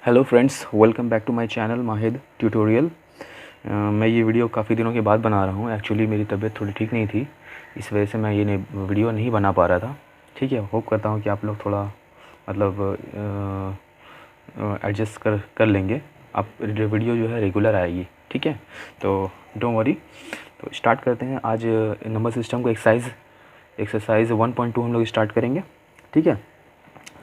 Hello friends, welcome back to my channel Mahid tutorial. मैं ये video काफ़ी दिनों के बाद बना रहा हूँ। एक्चुअली मेरी तबीयत थोड़ी ठीक नहीं थी, इस वजह से मैं ये वीडियो नहीं बना पा रहा था। ठीक है, होप करता हूँ कि आप लोग थोड़ा मतलब एडजस्ट कर लेंगे। आप वीडियो जो है रेगुलर आएगी। ठीक है, तो डोंट वरी। तो स्टार्ट करते हैं। आज नंबर सिस्टम को एक्सरसाइज 1.2 हम लोग स्टार्ट करेंगे। ठीक है,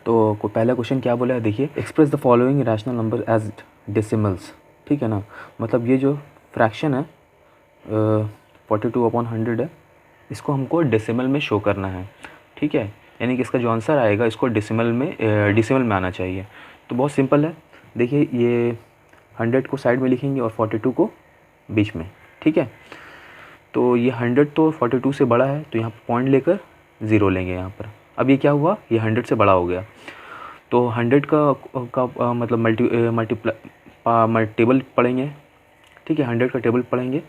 तो पहला क्वेश्चन क्या बोला है, देखिए। Express the following rational number as decimals. ठीक है ना, मतलब ये जो फ्रैक्शन है 42/100 है, इसको हमको डेसिमल में शो करना है। ठीक है, यानी कि इसका जो आंसर आएगा इसको डेसिमल में आना चाहिए। तो बहुत सिंपल है। देखिए, ये 100 को साइड में लिखेंगे और 42 को बीच में। ठीक है, तो ये 100 तो 42 से बड़ा है, तो यहाँ पॉइंट लेकर 0 लेंगे यहाँ पर। अब ये क्या हुआ, ये 100 से बड़ा हो गया, तो 100 का मतलब टेबल पढ़ेंगे। ठीक है, 100 का टेबल पढ़ेंगे।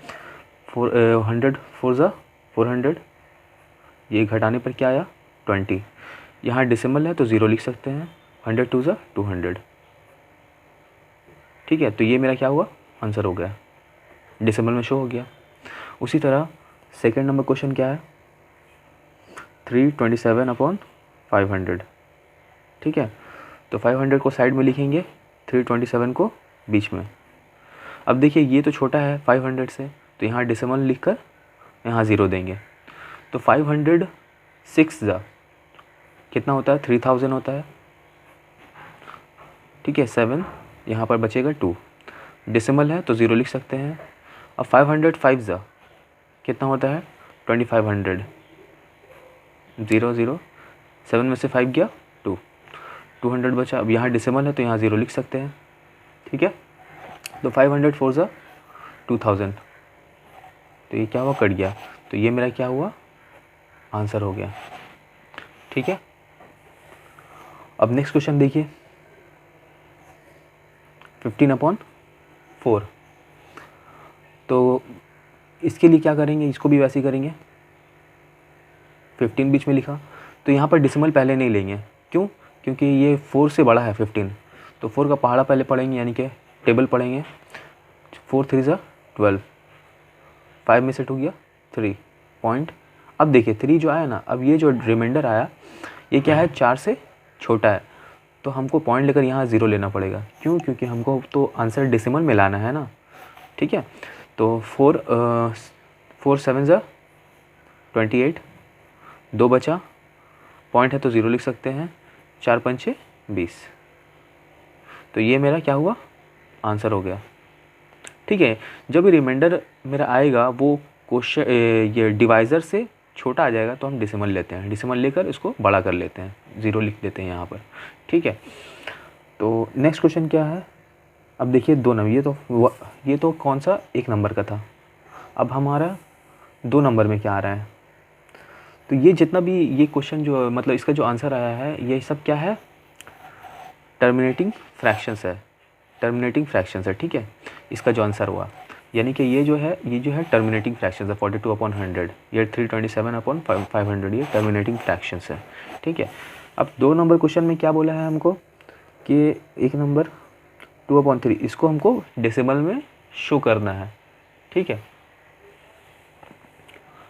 100 4 ज़ा 400, ये घटाने पर क्या आया 20। यहाँ डेसिमल है तो 0 लिख सकते हैं। 100 2 ज़ा 200। ठीक है, तो ये मेरा क्या हुआ, आंसर हो गया, डेसिमल में शो हो गया। उसी तरह सेकेंड नंबर क्वेश्चन क्या है, 327/500। ठीक है, तो 500 को साइड में लिखेंगे, 327 को बीच में। अब देखिए, ये तो छोटा है 500 से, तो यहाँ डेसिमल लिखकर यहाँ 0 देंगे। तो 500 6 ज़ा कितना होता है, 3000 होता है। ठीक है, 7 यहाँ पर बचेगा 2, डेसिमल है तो 0 लिख सकते हैं। अब 500 5 ज़ा कितना होता है, 2500। 0 0, 7 में से 5 गया 2, 200 बचा। अब यहाँ डेसिमल है तो यहाँ 0 लिख सकते हैं। ठीक है, तो 500 4 ज़ा 2000, तो ये क्या हुआ, कट गया। तो ये मेरा क्या हुआ, आंसर हो गया। ठीक है, अब नेक्स्ट क्वेश्चन देखिए, 15/4। तो इसके लिए क्या करेंगे, इसको भी वैसे ही करेंगे। 15 बीच में लिखा, तो यहाँ पर डेसिमल पहले नहीं लेंगे। क्यों, क्योंकि ये 4 से बड़ा है 15, तो 4 का पहाड़ा पहले पढ़ेंगे, यानी कि टेबल पढ़ेंगे। 4 3 ज़ा 12, 5 में से 2 गया 3 पॉइंट। अब देखिए 3 जो आया ना, अब ये जो रिमाइंडर आया ये क्या है, 4 से छोटा है, तो हमको पॉइंट लेकर यहाँ 0 लेना पड़ेगा। क्यों, क्योंकि हमको तो आंसर डेसिमल में लाना है ना। ठीक है, तो 4 7 ज़ा 28, 2 बचा, पॉइंट है तो 0 लिख सकते हैं। 4 पंचे 20, तो ये मेरा क्या हुआ, आंसर हो गया। ठीक है, जब रिमाइंडर मेरा आएगा वो क्वेश्चन ये डिवाइज़र से छोटा आ जाएगा तो हम डेसिमल लेते हैं, डेसिमल लेकर इसको बड़ा कर लेते हैं, 0 लिख देते हैं यहाँ पर। ठीक है, तो नेक्स्ट क्वेश्चन क्या है, अब देखिए 2 नंबर, ये तो कौन सा, 1 नंबर का था। अब हमारा 2 नंबर में क्या आ रहा है, तो ये जितना भी ये क्वेश्चन जो मतलब इसका जो आंसर आया है ये सब क्या है, टर्मिनेटिंग फ्रैक्शंस है, टर्मिनेटिंग फ्रैक्शंस है। ठीक है, इसका जो आंसर हुआ, यानी कि ये जो है टर्मिनेटिंग फ्रैक्शंस है। 42/100, ये 327/500, ये टर्मिनेटिंग फ्रैक्शंस है। ठीक है, अब 2 नंबर क्वेश्चन में क्या बोला है हमको कि 1 नंबर 2/3, इसको हमको डेसिमल में शो करना है। ठीक है,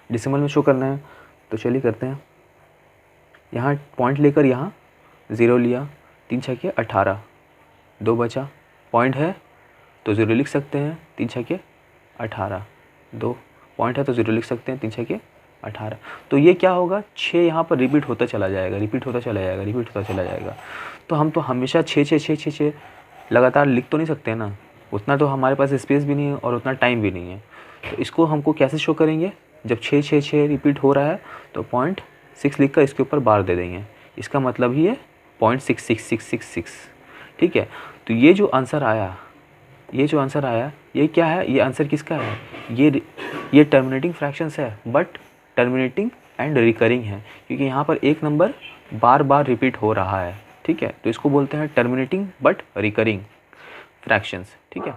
डेसिमल में शो करना है, तो चलिए करते हैं। यहाँ पॉइंट लेकर यहाँ 0 लिया, 3 छक्के 18, 2 बचा, पॉइंट है तो 0 लिख सकते हैं। 3 छक्के 18, 2 पॉइंट है तो 0 लिख सकते हैं। 3 छक्के 18, तो ये क्या होगा, 6 यहाँ पर रिपीट होता चला जाएगा, रिपीट होता चला जाएगा। तो हम तो हमेशा 6 6 6 6 6 लगातार लिख तो नहीं सकते ना, उतना तो हमारे पास स्पेस भी नहीं है और उतना टाइम भी नहीं है। तो इसको हमको कैसे शो करेंगे, जब 6 6 6 रिपीट हो रहा है तो 0.6 लिख कर इसके ऊपर बार दे देंगे, इसका मतलब ही है 0.66666। ठीक है, तो ये जो आंसर आया ये क्या है, ये आंसर किसका है, ये टर्मिनेटिंग फ्रैक्शंस है, बट टर्मिनेटिंग एंड रिकरिंग है, क्योंकि यहाँ पर 1 नंबर बार बार रिपीट हो रहा है। ठीक है, तो इसको बोलते हैं टर्मिनेटिंग बट रिकरिंग फ्रैक्शंस। ठीक है,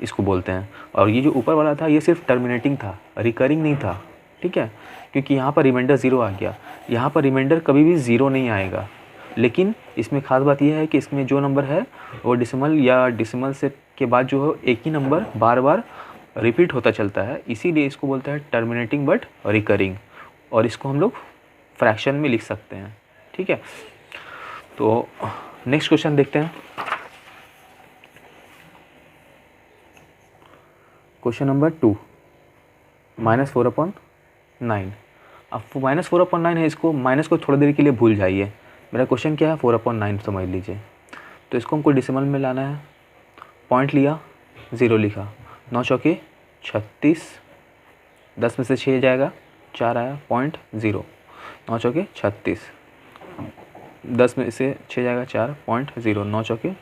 इसको बोलते हैं। और ये जो ऊपर वाला था ये सिर्फ टर्मिनेटिंग था, रिकरिंग नहीं था। ठीक है, क्योंकि यहाँ पर रिमाइंडर 0 आ गया, यहाँ पर रिमाइंडर कभी भी 0 नहीं आएगा। लेकिन इसमें ख़ास बात यह है कि इसमें जो नंबर है वो डेसिमल या डेसिमल से के बाद जो है एक ही नंबर बार बार रिपीट होता चलता है, इसीलिए इसको बोलते हैं टर्मिनेटिंग बट रिकरिंग, और इसको हम लोग फ्रैक्शन में लिख सकते हैं। ठीक है, तो नेक्स्ट क्वेश्चन देखते हैं। Question number 2, -4/9। अब -4/9 है, इसको माइनस को थोड़ी देर के लिए भूल जाइए। मेरा क्वेश्चन क्या है, 4/9 समझ लीजिए। तो इसको हमको डेसिमल में लाना है, पॉइंट लिया, 0 लिखा, 9 चौके 36, 10 में से 6 जाएगा, 4 आया, 0.0, 9 चौके 36, 10 में से 6 जाएगा, 4.0, 9 चौके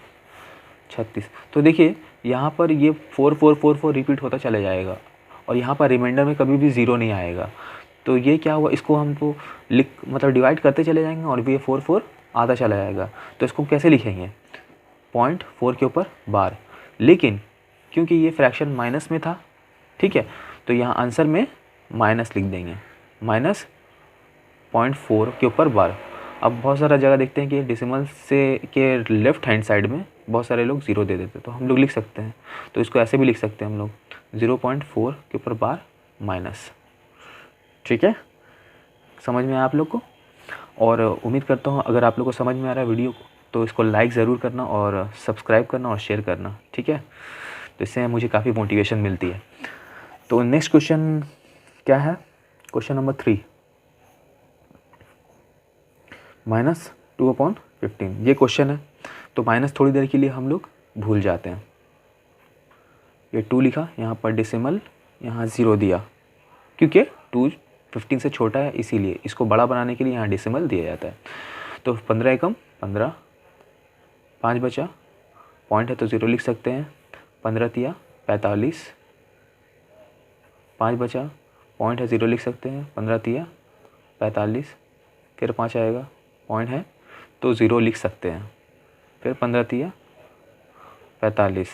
36। तो देखिए यहाँ पर ये 4 4 4 4 रिपीट होता चला जाएगा, और यहाँ पर रिमाइंडर में कभी भी 0 नहीं आएगा। तो ये क्या हुआ, इसको हमको मतलब डिवाइड करते चले जाएंगे और ये 4 4 आता चला जाएगा। तो इसको कैसे लिखेंगे, 0.4 के ऊपर बार, लेकिन क्योंकि ये फ्रैक्शन माइनस में था, ठीक है, तो यहाँ आंसर में माइनस लिख देंगे, -0.4 के ऊपर बार। अब बहुत सारा जगह देखते हैं कि डेसिमल से के लेफ्ट हैंड साइड में बहुत सारे लोग 0 दे देते हैं, तो हम लोग लिख सकते हैं, तो इसको ऐसे भी लिख सकते हैं हम लोग, 0.4 के ऊपर बार माइनस। ठीक है, समझ में आया आप लोग को? और उम्मीद करता हूँ अगर आप लोग को समझ में आ रहा है वीडियो को, तो इसको लाइक ज़रूर करना और सब्सक्राइब करना और शेयर करना। ठीक है, तो इससे मुझे काफ़ी मोटिवेशन मिलती है। तो नेक्स्ट क्वेश्चन क्या है, क्वेश्चन नंबर 3, -2/15। ये क्वेश्चन है, तो माइनस थोड़ी देर के लिए हम लोग भूल जाते हैं। ये 2 लिखा, यहाँ पर डेसिमल, यहाँ 0 दिया, क्योंकि 2 15 से छोटा है, इसीलिए इसको बड़ा बनाने के लिए यहाँ डेसिमल दिया जाता है। तो 15 एकम 15, 5 बचा, पॉइंट है तो 0 लिख सकते हैं, 15 तिया 45, 5 बचा, पॉइंट है 0 लिख सकते हैं, 15 तिया 45, फिर 5 आएगा, पॉइंट है तो 0 लिख सकते हैं, फिर 15 तिया 45,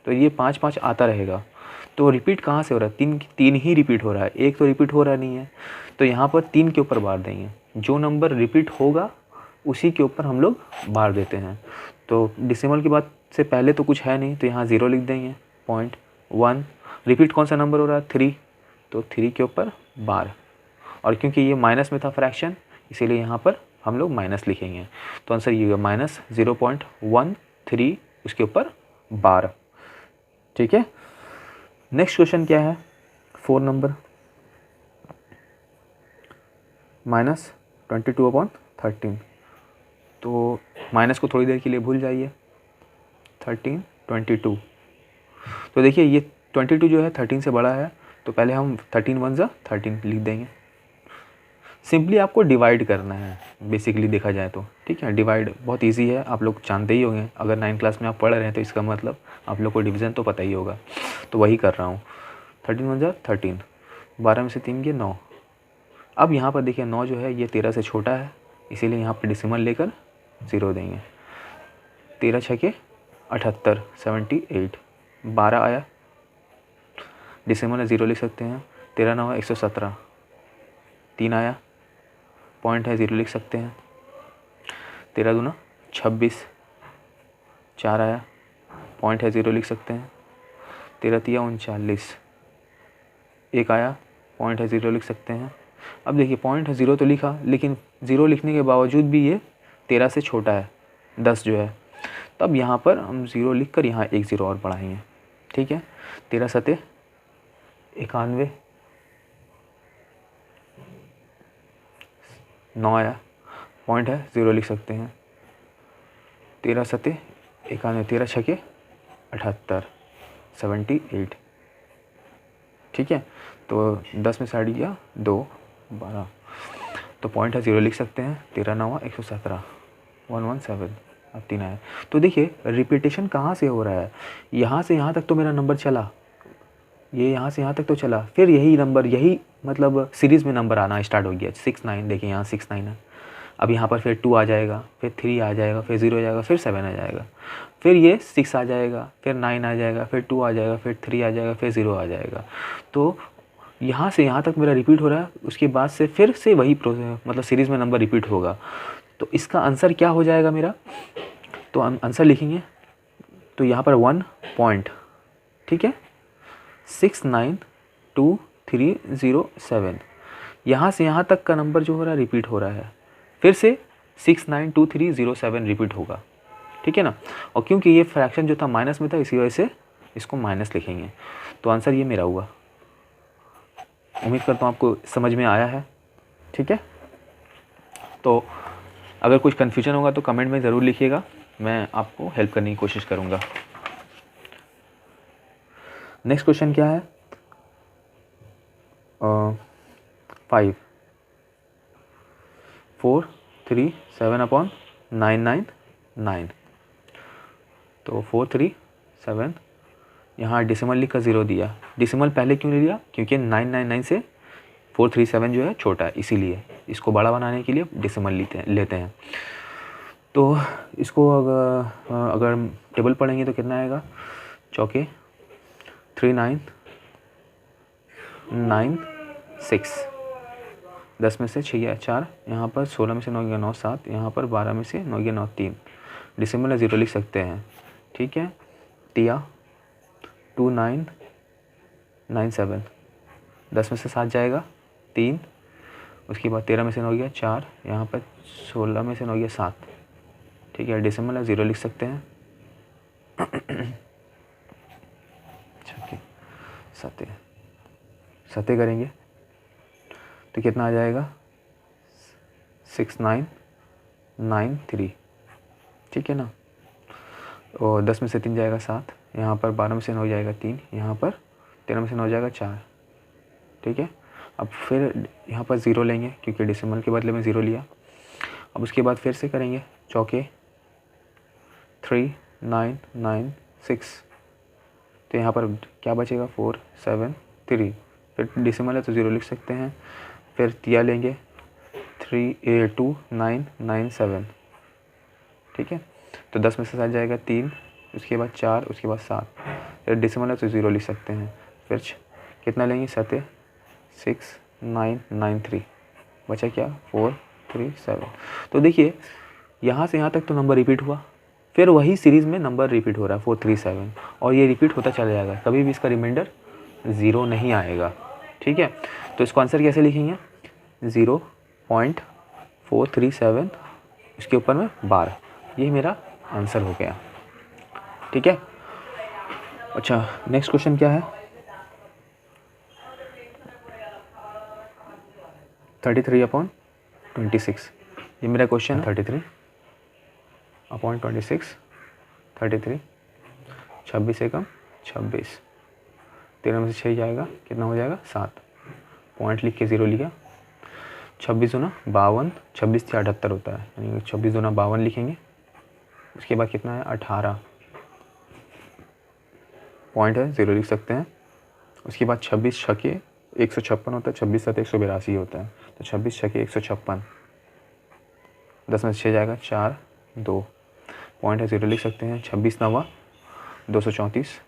तो ये 5 5 आता रहेगा। तो रिपीट कहाँ से हो रहा है, 3 ही रिपीट हो रहा है, एक तो रिपीट हो रहा नहीं है, तो यहाँ पर 3 के ऊपर बार देंगे, जो नंबर रिपीट होगा उसी के ऊपर हम लोग बार देते हैं। तो डेसिमल की बात से पहले तो कुछ है नहीं, तो यहाँ 0 लिख देंगे, 0.1, रिपीट कौन सा नंबर हो रहा है, 3, तो 3 के ऊपर बार, और क्योंकि ये माइनस में था फ्रैक्शन, इसीलिए यहाँ पर हम लोग माइनस लिखेंगे। तो आंसर ये होगा -0.13, उसके ऊपर बार। ठीक है, नेक्स्ट क्वेश्चन क्या है, 4 नंबर, -22/13। तो माइनस को थोड़ी देर के लिए भूल जाइए, 13 22। तो देखिए ये 22 जो है 13 से बड़ा है, तो पहले हम 13 1 जा 13 लिख देंगे। सिंपली आपको डिवाइड करना है बेसिकली देखा जाए तो, ठीक है, डिवाइड बहुत इजी है, आप लोग जानते ही होंगे, अगर 9th क्लास में आप पढ़ रहे हैं तो इसका मतलब आप लोग को डिवीज़न तो पता ही होगा, तो वही कर रहा हूँ। 13 1 जा 13, 12 में से 3 गए 9। अब यहाँ पर देखिए 9 जो है ये 13 से छोटा है, इसीलिए यहाँ पर डेसिमल लेकर 0 देंगे, 13 छके 78, 78, 12 आया, डेसिमल में 0 लिख सकते हैं, 13 9 117, 3 आया, पॉइंट है 0 लिख सकते हैं, 13 दूना 26, 4 आया, पॉइंट है 0 लिख सकते हैं, 13 तिया 39, 1 आया, पॉइंट है 0 लिख सकते हैं। अब देखिए पॉइंट है 0 तो लिखा, लेकिन 0 लिखने के बावजूद भी ये 13 से छोटा है, 10 जो है, तब यहाँ पर हम 0 लिख कर यहाँ एक 0 और बढ़ाएंगे। ठीक है, 13 सते 91, 9 आया, पॉइंट है 0 लिख सकते हैं, 13 सते 91, 13 छके 78, 78। ठीक है, तो 10 में 60 गया 2, 12, तो पॉइंट है 0 लिख सकते हैं, 13 9 117, 117, अब 3 आया। तो देखिए रिपीटेशन कहाँ से हो रहा है, यहाँ से यहाँ तक तो मेरा नंबर चला, ये यहाँ से यहाँ तक तो चला, फिर यही नंबर, यही मतलब सीरीज़ में नंबर आना स्टार्ट हो गया, 6 9, देखिए यहाँ 6 9 है, अब यहाँ पर फिर 2 आ जाएगा, फिर 3 आ जाएगा, फिर 0 आ जाएगा, फिर 7 आ जाएगा, फिर ये 6 आ जाएगा, फिर 9 आ जाएगा, फिर 2 आ जाएगा, फिर 3 आ जाएगा, फिर 0 आ जाएगा। तो यहाँ से यहाँ तक मेरा रिपीट हो रहा है, उसके बाद से फिर से वही प्रोसेस, मतलब सीरीज़ में नंबर रिपीट होगा। तो इसका आंसर क्या हो जाएगा मेरा, तो हम आंसर लिखेंगे तो यहाँ पर 1 पॉइंट, ठीक है, 692,307। यहाँ से यहाँ तक का नंबर जो हो रहा है रिपीट हो रहा है, फिर से 692,307 रिपीट होगा, ठीक है ना। और क्योंकि ये फ्रैक्शन जो था माइनस में था, इसी वजह से इसको माइनस लिखेंगे। तो आंसर ये मेरा हुआ। उम्मीद करता हूँ आपको समझ में आया है, ठीक है। तो अगर कुछ कन्फ्यूजन होगा तो कमेंट में ज़रूर लिखिएगा, मैं आपको हेल्प करने की कोशिश करूँगा। नेक्स्ट क्वेश्चन क्या है, 5 437/999। तो 437, यहाँ डेसिमल लिख कर 0 दिया। डेसिमल पहले क्यों नहीं लिया, क्योंकि 999 से 437 जो है छोटा है, इसीलिए इसको बड़ा बनाने के लिए डेसिमल लेते हैं। तो इसको अगर टेबल पढ़ेंगे तो कितना आएगा, चौके 3996, 10 में से 6 गया 4, यहाँ पर 16 में से 9 गया 9 7, यहाँ पर 12 में से 9 गया 9 3, डेसिमल है 0 लिख सकते हैं, ठीक है। तिया 2997, 10 में से 7 जाएगा 3, उसके बाद 13 में से 9 गया 4, यहाँ पर 16 में से 9 गया 7, ठीक है। डेसिमल है 0 लिख सकते हैं। सते करेंगे तो कितना आ जाएगा, 6993, ठीक है ना। और 10 में से 3 जाएगा 7, यहाँ पर 12 में से 9 जाएगा 3, यहाँ पर 13 में से 9 जाएगा 4, ठीक है। अब फिर यहाँ पर 0 लेंगे क्योंकि डेसिमल के बदले में 0 लिया। अब उसके बाद फिर से करेंगे चौके 3996, तो यहाँ पर क्या बचेगा 473, फिर डेसिमल है तो 0 लिख सकते हैं। फिर तिया लेंगे 2997, ठीक है। तो 10 में से 7 जाएगा 3, उसके बाद 4, उसके बाद 7, फिर डेसिमल है तो 0 लिख सकते हैं। फिर कितना लेंगे, 6993, बचा क्या 437। तो देखिए यहाँ से यहाँ तक तो नंबर रिपीट हुआ, फिर वही सीरीज़ में नंबर रिपीट हो रहा है 437, और ये रिपीट होता चला जाएगा, कभी भी इसका रिमाइंडर 0 नहीं आएगा, ठीक है। तो इसको आंसर कैसे लिखेंगे, 0.437 इसके ऊपर में 12, यही मेरा आंसर हो गया, ठीक है। अच्छा नेक्स्ट क्वेश्चन क्या है, 33/26, ये मेरा क्वेश्चन है। 33/26, 33, 26 एकम 26, 13 में से 6 जाएगा, कितना हो जाएगा 7, पॉइंट लिख के 0 लिखा। 26 दूना 52, 26 से 78 होता है, यानी 26 दूना 52 लिखेंगे। उसके बाद कितना है 18, पॉइंट है 0 लिख सकते हैं। उसके बाद 26 छके 156 होता है, 26 7 182 होता है, तो 26 छके 156, 10 में से 6 जाएगा 4 2, पॉइंट है 0 लिख सकते हैं। 26 9 234,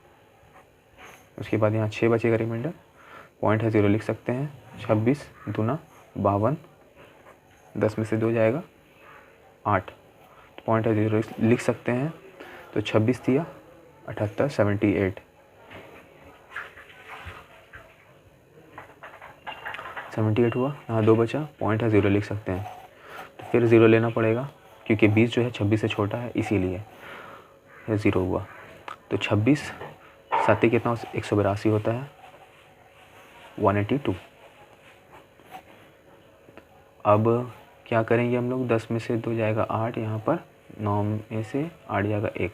उसके बाद यहाँ 6 बचेगा रिमाइंडर, पॉइंट है 0 लिख सकते हैं। 26 दूना 52, 10 में से 2 जाएगा 8, तो पॉइंट है 0 लिख सकते हैं। तो 26 दिया 78 78 हुआ, यहाँ 2 बचा, पॉइंट है 0 लिख सकते हैं। तो फिर 0 लेना पड़ेगा क्योंकि 20 जो है 26 से छोटा है, इसीलिए यह 0 हुआ। तो 26 7 कितना 182 होता है, 182। अब क्या करेंगे हम लोग, 10 में से 2 जाएगा 8, यहाँ पर 9 में से 8 जाएगा 1,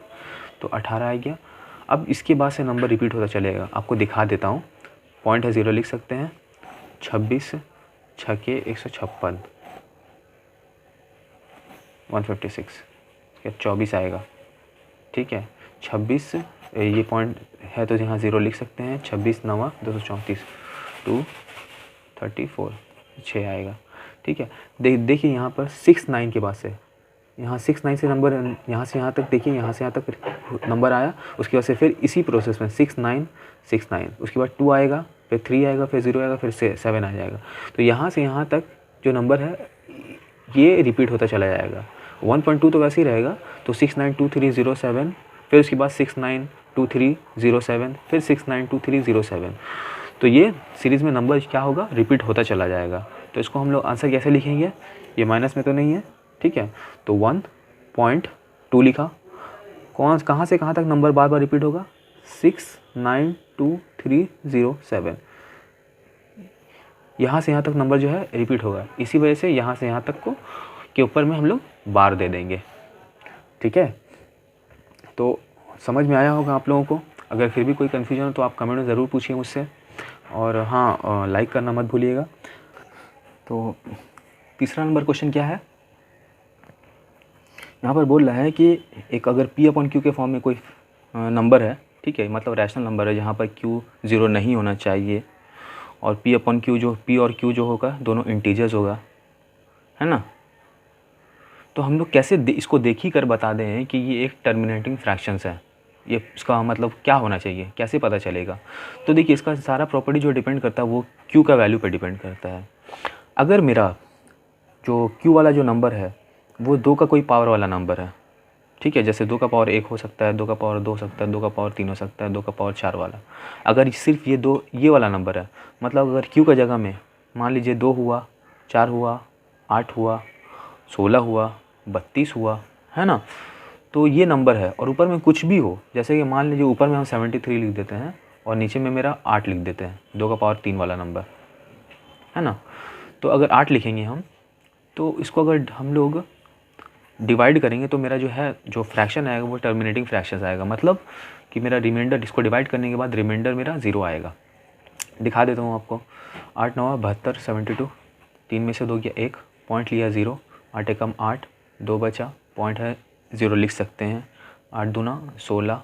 तो 18 आ गया। अब इसके बाद से नंबर रिपीट होता चलेगा, आपको दिखा देता हूँ। पॉइंट है 0 लिख सकते हैं। 26 छके 156, 156, 24 आएगा, ठीक है। 26 ये पॉइंट है तो यहाँ 0 लिख सकते हैं। 26 9 234, 234, 6 आएगा, ठीक है। देखिए यहाँ पर 6 9 के बाद से, यहाँ 6 9 से नंबर, यहाँ से यहाँ तक देखिए, यहाँ से यहाँ तक नंबर आया। उसके बाद से फिर इसी प्रोसेस में 6 9 6 9, उसके बाद 2 आएगा, फिर 3 आएगा, फिर 0 आएगा, फिर 7 आ जाएगा। तो यहाँ से यहाँ तक जो नंबर है ये रिपीट होता चला जाएगा। 1.2 तो वैसे ही रहेगा, तो 692307, फिर उसके बाद 692307, फिर 692307, तो ये सीरीज़ में नंबर क्या होगा, रिपीट होता चला जाएगा। तो इसको हम लोग आंसर कैसे लिखेंगे, ये माइनस में तो नहीं है, ठीक है, तो 1.2 लिखा। कहाँ से कहाँ तक नंबर बार बार रिपीट होगा, 6922307, यहाँ से यहाँ तक नंबर जो है रिपीट होगा। इसी वजह से यहाँ से यहाँ तक को के ऊपर में हम लोग बार दे देंगे, ठीक है। तो समझ में आया होगा आप लोगों को। अगर फिर भी कोई कन्फ्यूजन हो तो आप कमेंट में ज़रूर पूछिए मुझसे, और हाँ लाइक करना मत भूलिएगा। तो तीसरा नंबर क्वेश्चन क्या है, यहाँ पर बोल रहा है कि एक अगर P/Q के फॉर्म में कोई नंबर है, ठीक है, मतलब रैशनल नंबर है जहाँ पर Q 0 नहीं होना चाहिए, और P/Q जो P और Q जो होगा दोनों इंटीजर्स होगा, है ना। तो हम लोग कैसे इसको देख ही कर बता दें कि ये एक टर्मिनेटिंग फ्रैक्शंस है, ये इसका मतलब क्या होना चाहिए, कैसे पता चलेगा। तो देखिए इसका सारा प्रॉपर्टी जो डिपेंड करता है वो Q का वैल्यू पे डिपेंड करता है। अगर मेरा जो Q वाला जो नंबर है वो 2 का कोई पावर वाला नंबर है, ठीक है, जैसे 2 का पावर 1 हो सकता है, 2 का पावर 2 हो सकता है, 2 का पावर 3 हो सकता है, 2 का पावर 4 वाला। अगर सिर्फ ये वाला नंबर है, मतलब अगर Q का जगह में मान लीजिए 2 हुआ, 4 हुआ, 8 हुआ, 16 हुआ, 32 हुआ, है ना, तो ये नंबर है। और ऊपर में कुछ भी हो, जैसे कि मान लीजिए ऊपर में हम 73 लिख देते हैं और नीचे में मेरा 8 लिख देते हैं, 2 का पावर 3 वाला नंबर, है ना। तो अगर 8 लिखेंगे हम, तो इसको अगर हम लोग डिवाइड करेंगे तो मेरा जो है जो फ्रैक्शन आएगा वो टर्मिनेटिंग फ्रैक्शन आएगा, मतलब कि मेरा रिमाइंडर, इसको डिवाइड करने के बाद रिमाइंडर मेरा 0 आएगा। दिखा देता हूँ आपको। 8 9 72 72, 3 में से 2 गया 1, पॉइंट लिया 0, 8 एकम 8, 2 बचा, पॉइंट है 0 लिख सकते हैं। 8 दूना 16,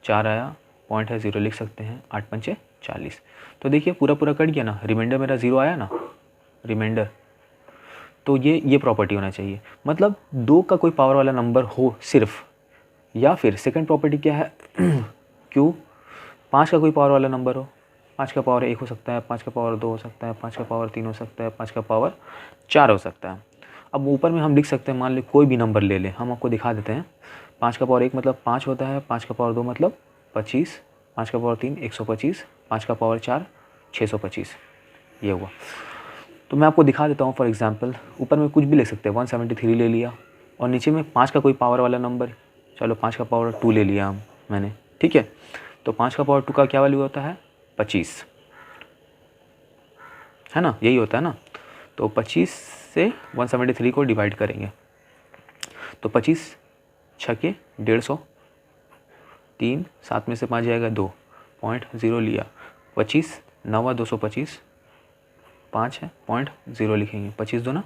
4 आया, पॉइंट है 0 लिख सकते हैं। 8 पंचे 40। तो देखिए पूरा कट गया ना, रिमाइंडर मेरा 0 आया ना, रिमाइंडर। तो ये प्रॉपर्टी होना चाहिए, मतलब 2 का कोई पावर वाला नंबर हो सिर्फ, या फिर सेकंड प्रॉपर्टी क्या है Q 5 का कोई पावर वाला नंबर हो। 5 का पावर 1 हो सकता है, 5 का पावर 2 हो सकता है, 5 का पावर 3 हो सकता है, 5 का पावर 4 हो सकता है। अब ऊपर में हम लिख सकते हैं, मान ली कोई भी नंबर ले लें, हम आपको दिखा देते हैं। 5 का पावर 1 मतलब 5 होता है, 5 का पावर 2 मतलब 25, 5 का पावर 3 125, 5 का पावर 4 625, ये हुआ। तो मैं आपको दिखा देता हूँ। फॉर एग्जांपल ऊपर में कुछ भी ले सकते हैं, 173 ले लिया, और नीचे में 5 का कोई पावर वाला नंबर, चलो 5 का पावर 2 ले लिया मैंने, ठीक है। तो 5 का पावर 2 का क्या वैल्यू होता है, 25, है ना, यही होता है ना। तो 25 से 173 को डिवाइड करेंगे, तो 25 छके 150, 3 7 में से 5 जाएगा 2, पॉइंट 0 लिया, 25 9 225, 5 है, पॉइंट 0 लिखेंगे, 25 दूना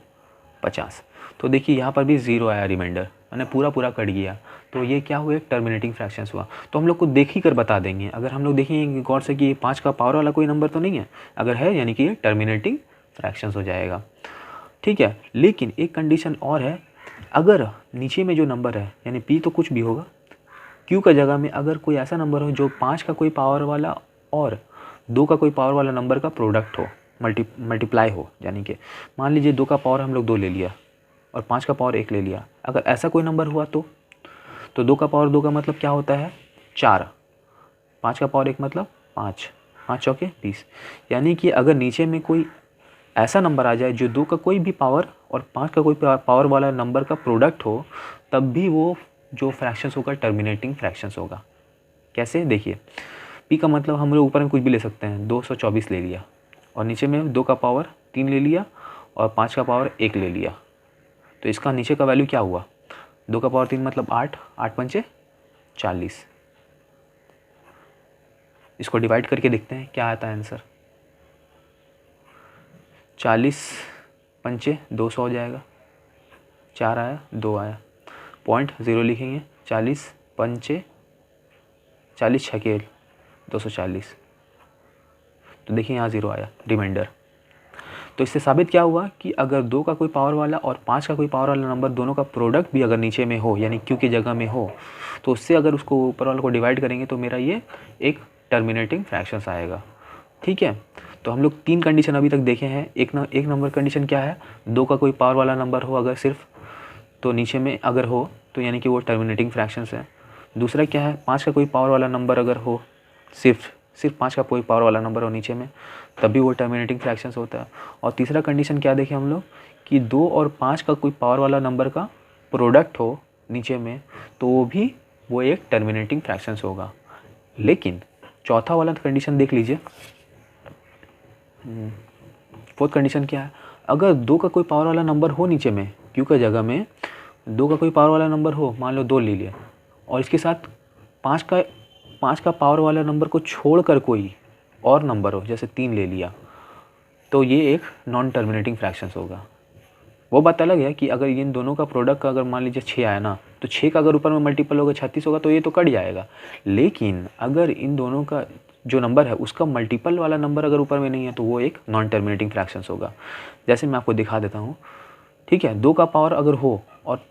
50। तो देखिए यहाँ पर भी 0 आया रिमाइंडर, मैंने पूरा कट गया। तो ये क्या हुआ, एक टर्मिनेटिंग फ्रैक्शंस हुआ। तो हम लोग को देख ही कर बता देंगे, अगर हम लोग देखेंगे गौर से कि ये 5 का पावर वाला कोई नंबर तो नहीं है, अगर है यानी कि ये टर्मिनेटिंग फ्रैक्शंस हो जाएगा, ठीक है। लेकिन एक कंडीशन और है, अगर नीचे में जो नंबर है यानी P तो कुछ भी होगा, Q का जगह में अगर कोई ऐसा नंबर हो जो 5 का कोई पावर वाला और 2 का कोई पावर वाला नंबर का प्रोडक्ट हो, मल्टीप्लाई हो, यानी कि मान लीजिए 2 का पावर हम लोग 2 ले लिया और 5 का पावर 1 ले लिया, अगर ऐसा कोई नंबर हुआ तो 2 का पावर 2 का मतलब क्या होता है 4, 5 का पावर 1 मतलब 5, 5 चौके 20। यानी कि अगर नीचे में कोई ऐसा नंबर आ जाए जो 2 का कोई भी पावर और 5 का कोई पावर वाला नंबर का प्रोडक्ट हो, तब भी वो जो फ्रैक्शंस होगा टर्मिनेटिंग फ्रैक्शंस होगा। कैसे, देखिए P का मतलब हम लोग ऊपर में कुछ भी ले सकते हैं, 224 ले लिया और नीचे में 2 का पावर 3 ले लिया और 5 का पावर 1 ले लिया, तो इसका नीचे का वैल्यू क्या हुआ, 2 का पावर 3 मतलब 8, 8 पंचे 40। इसको डिवाइड करके देखते हैं क्या आता है आंसर, 40 पंचे 200 हो जाएगा, 4 आया 2 आया, पॉइंट 0 लिखेंगे, 40 पंचे 40 छके 240, तो देखिए यहाँ 0 आया रिमाइंडर। तो इससे साबित क्या हुआ कि अगर 2 का कोई पावर वाला और 5 का कोई पावर वाला नंबर दोनों का प्रोडक्ट भी अगर नीचे में हो यानी Q की जगह में हो, तो उससे अगर उसको ऊपर वाले को डिवाइड करेंगे तो मेरा ये एक टर्मिनेटिंग फ्रैक्शंस आएगा, ठीक है। तो हम लोग 3 कंडीशन अभी तक देखे हैं। एक नंबर कंडीशन क्या है, 2 का कोई पावर वाला नंबर हो अगर सिर्फ, तो नीचे में अगर हो तो यानी कि वो टर्मिनेटिंग फ्रैक्शंस है। दूसरा क्या है, 5 का कोई पावर वाला नंबर अगर हो, सिर्फ 5 का कोई पावर वाला नंबर हो नीचे में, तब भी वो टर्मिनेटिंग फ्रैक्शंस होता है। और तीसरा कंडीशन क्या देखें हम लोग कि 2 और 5 का कोई पावर वाला नंबर का प्रोडक्ट हो नीचे में, तो वो एक टर्मिनेटिंग फ्रैक्शंस होगा। लेकिन चौथा वाला कंडीशन देख लीजिए, फोर्थ कंडीशन क्या है, अगर 2 का कोई पावर वाला नंबर हो नीचे में, क्यू का जगह में 2 का कोई पावर वाला नंबर हो, मान लो 2 ले लिया, और इसके साथ 5 का पावर वाला नंबर को छोड़कर कोई और नंबर हो, जैसे 3 ले लिया, तो ये एक नॉन टर्मिनेटिंग फ्रैक्शंस होगा। वो बात अलग है कि अगर इन दोनों का प्रोडक्ट का अगर मान लीजिए 6 आया ना, तो 6 का अगर ऊपर में मल्टीपल होगा 36 होगा, तो ये तो कट जाएगा। लेकिन अगर इन दोनों का जो नंबर है उसका मल्टीपल वाला नंबर अगर ऊपर में नहीं है, तो वो एक नॉन टर्मिनेटिंग फ्रैक्शंस होगा। जैसे मैं आपको दिखा देता हूँ, ठीक है। 2 का पावर अगर हो और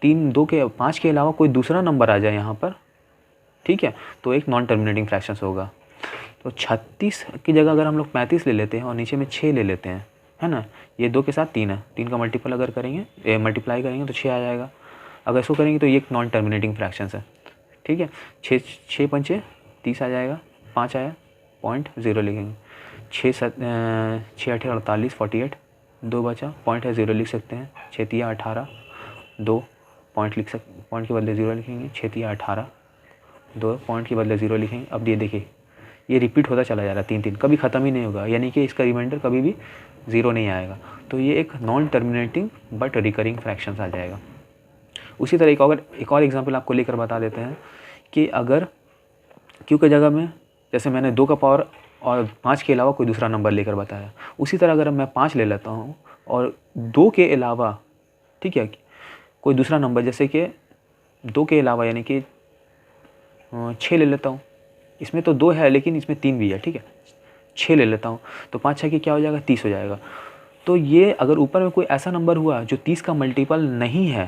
5 के अलावा कोई दूसरा नंबर आ जाए यहाँ पर, ठीक है, तो एक नॉन टर्मिनेटिंग फ्रैक्शंस होगा। तो 36 की जगह अगर हम लोग 35 ले लेते हैं और नीचे में 6 ले लेते हैं, है ना, ये 2 के साथ 3 है, 3 का मल्टीपल अगर करेंगे, मल्टीप्लाई करेंगे तो 6 आ जाएगा। अगर इसको करेंगे तो ये एक नॉन टर्मिनेटिंग फ्रैक्शंस है, ठीक है। 6 पंचे 30 आ जाएगा, 5 आया, 0.0 लिखेंगे। 6 8 48 48, 2 बचा, पॉइंट है 0 लिख सकते हैं। 6 3 18, 2 पॉइंट पॉइंट के बदले 0 लिखेंगे। 6 3 18, 2 पॉइंट के बदले 0 लिखेंगे। अब ये देखिए ये रिपीट होता चला जा रहा है, 3 कभी ख़त्म ही नहीं होगा, यानी कि इसका रिमाइंडर कभी भी 0 नहीं आएगा। तो ये एक non terminating but recurring fractions आ जाएगा। उसी तरह एक और एग्जांपल आपको लेकर बता देते हैं कि अगर क्यू की जगह में, जैसे मैंने 2 का पावर और 5 के अलावा कोई दूसरा नंबर लेकर बताया, उसी तरह अगर मैं 5 ले लेता हूँ और 2 के अलावा, ठीक है, कोई दूसरा नंबर, जैसे कि 2 के अलावा यानी कि 6 ले लेता हूँ, इसमें तो 2 है लेकिन इसमें 3 भी है, ठीक है, 6 ले लेता हूँ, तो 5 6 की क्या हो जाएगा, 30 हो जाएगा। तो ये अगर ऊपर में कोई ऐसा नंबर हुआ जो 30 का मल्टीपल नहीं है,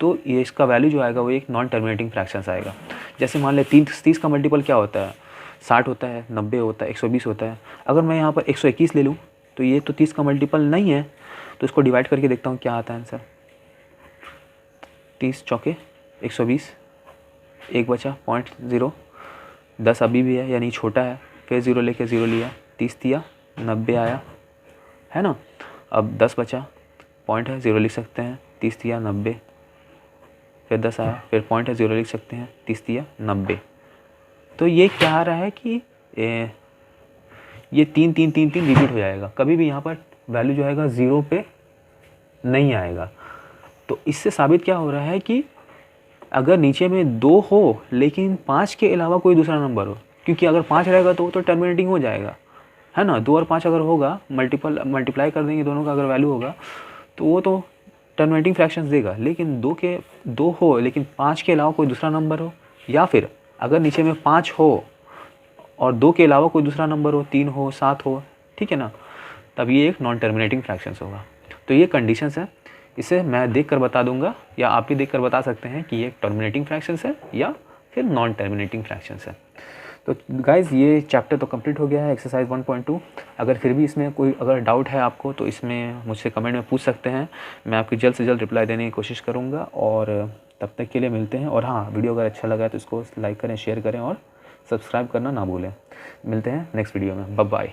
तो ये इसका वैल्यू जो आएगा वो एक नॉन टर्मिनेटिंग फ्रैक्शंस आएगा। जैसे मान लें 30 का मल्टीपल क्या होता है, 60 होता है, 90 होता है, 120 होता है। अगर मैं यहाँ पर 121 ले लूँ तो ये तो 30 का मल्टीपल नहीं है, तो इसको डिवाइड करके देखता हूँ क्या आता है आंसर। 30 चौके 120, 1 बचा, 0.0, 10 अभी भी है यानी छोटा है, फिर 0 लेके 0 लिया, 30 दिया, 90 आया, है ना। अब 10 बचा, पॉइंट है 0 लिख सकते हैं, 30 दिया, 90, फिर 10 आया, फिर पॉइंट है 0 लिख सकते हैं, 30 दिया, 90। तो ये क्या आ रहा है कि ये 3 3 3 3 रिपीट हो जाएगा, कभी भी यहाँ पर वैल्यू जो आएगा 0 पे नहीं आएगा। तो इससे साबित क्या हो रहा है कि अगर नीचे में 2 हो लेकिन 5 के अलावा कोई दूसरा नंबर हो, क्योंकि अगर 5 रहेगा तो वो तो टर्मिनेटिंग हो जाएगा, है ना। 2 और 5 अगर होगा, मल्टीप्लाई कर देंगे दोनों का अगर वैल्यू होगा, तो वो तो टर्मिनेटिंग फ्रैक्शंस देगा। लेकिन 2 हो लेकिन 5 के अलावा कोई दूसरा नंबर हो, या फिर अगर नीचे में 5 हो और 2 के अलावा कोई दूसरा नंबर हो, 3 हो, 7 हो, ठीक है ना, तब ये एक नॉन टर्मिनेटिंग फ्रैक्शंस होगा। तो ये कंडीशंस है, इसे मैं देख कर बता दूंगा या आप भी देख कर बता सकते हैं कि ये टर्मिनेटिंग फ्रैक्शंस है या फिर नॉन टर्मिनेटिंग फ्रैक्शंस है। तो गाइज़ ये चैप्टर तो कंप्लीट हो गया है, एक्सरसाइज 1.2। अगर फिर भी इसमें कोई अगर डाउट है आपको तो इसमें मुझसे कमेंट में पूछ सकते हैं, मैं आपकी जल्द से जल्द रिप्लाई देने की कोशिश करूँगा। और तब तक के लिए मिलते हैं। और हाँ, वीडियो अगर अच्छा लगा है तो इसको लाइक करें, शेयर करें और सब्सक्राइब करना ना भूलें। मिलते हैं नेक्स्ट वीडियो में, बाय बाय।